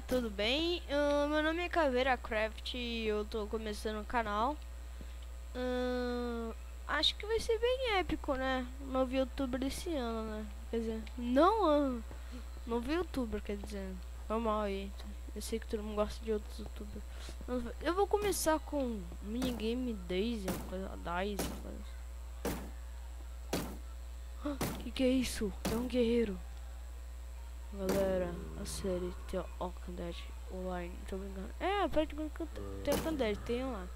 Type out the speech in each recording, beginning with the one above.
tudo bem? Meu nome é Caveira Craft e eu tô começando o canal. Acho que vai ser bem épico, né? Novo youtuber desse ano, né? Quer dizer, não ano. Novo youtuber, quer dizer, normal aí. Eu sei que todo mundo gosta de outros youtubers. Eu vou começar com minigame Daisy, coisa Daisy. Que é isso? É um guerreiro. Galera, a série tem o Walking online, tô brincando. É, praticamente tem o Walking tem lá.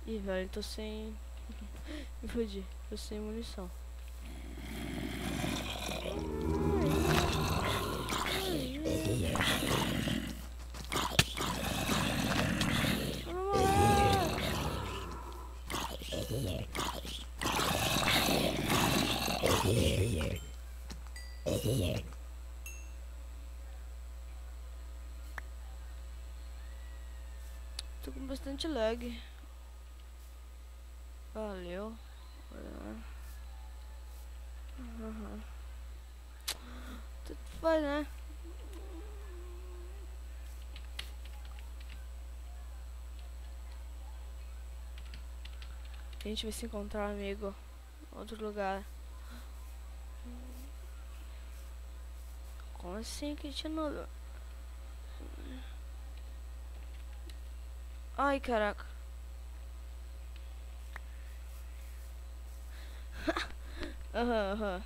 Ih, velho, tô sem. Me fudi, tô sem munição. Tô com bastante lag. Valeu. Tudo faz, né? A gente vai se encontrar, amigo, em outro lugar. Como assim que a gente não... Ai, caraca. Aham.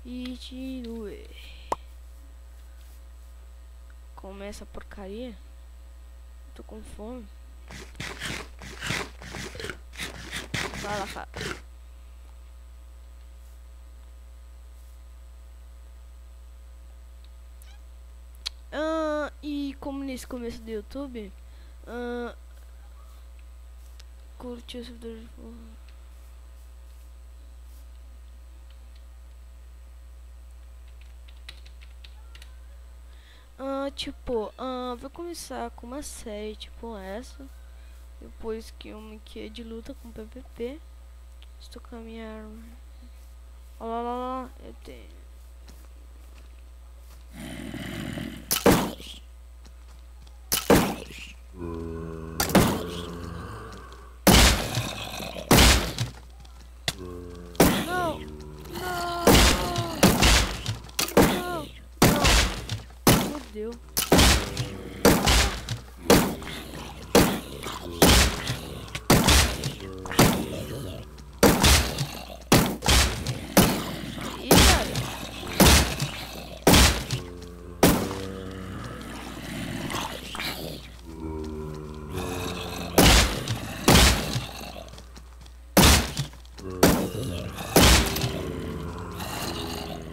Ichirue. Começa a porcaria. Tô com fome. Vai lá, cara. E como nesse começo do YouTube, curti o servidor de... vou começar com uma série tipo essa. Depois que é de luta com PVP. Estou com a minha arma. Olha lá, eu tenho. Não, fodeu.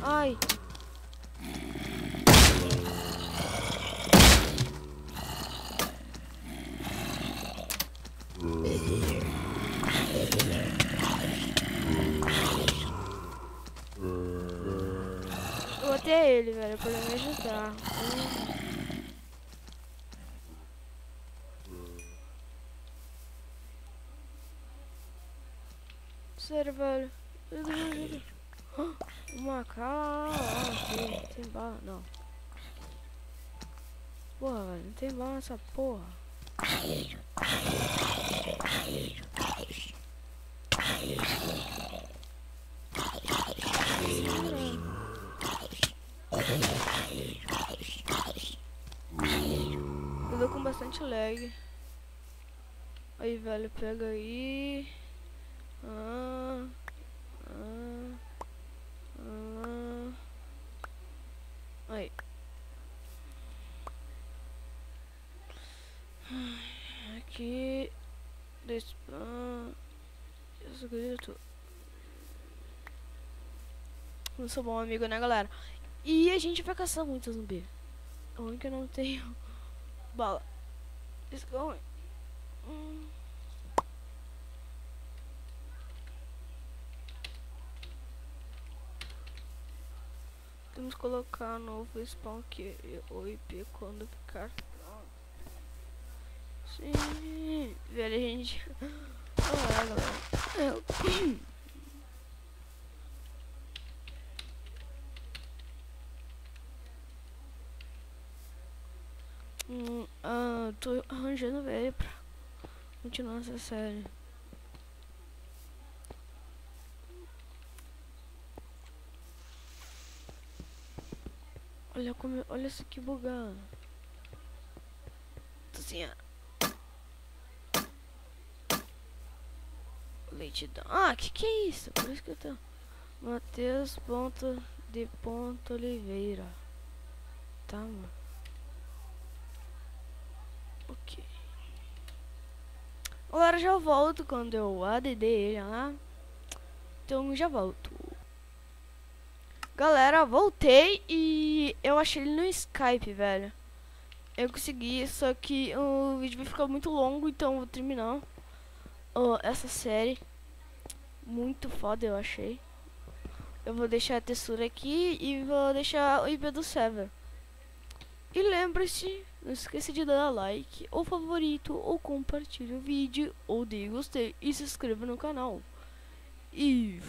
Ai. Eu até ele, velho, pra me ajudar. Sério, velho. Uma cara. Tem bala. Não. Porra, velho. Não tem bala nessa porra. Eu tô com bastante lag. Aí, velho, pega aí. Aí. Aqui. Despan. Isso grito. Não sou bom amigo, né, galera? E a gente vai caçar muito zumbi. O único que eu não tenho bala. It's going. Temos que colocar novo spawn que o IP quando ficar pronto. Sim, velho, a gente. Olha lá, galera. tô arranjando velho pra continuar essa série. Olha como, olha isso aqui bugado. Assim, leitidão. Ah, que é isso? Por isso que eu tô. Matheus ponto de ponto Oliveira. Tá, mano. Ok. Agora já volto quando eu ADD ele lá. Então já volto. Galera, voltei e eu achei ele no Skype, velho. Eu consegui, só que o vídeo vai ficar muito longo, então eu vou terminar essa série. Muito foda, eu achei. Eu vou deixar a textura aqui e vou deixar o IP do server. E lembre-se, não esqueça de dar like, ou favorito, ou compartilhe o vídeo, ou dê gostei e se inscreva no canal. E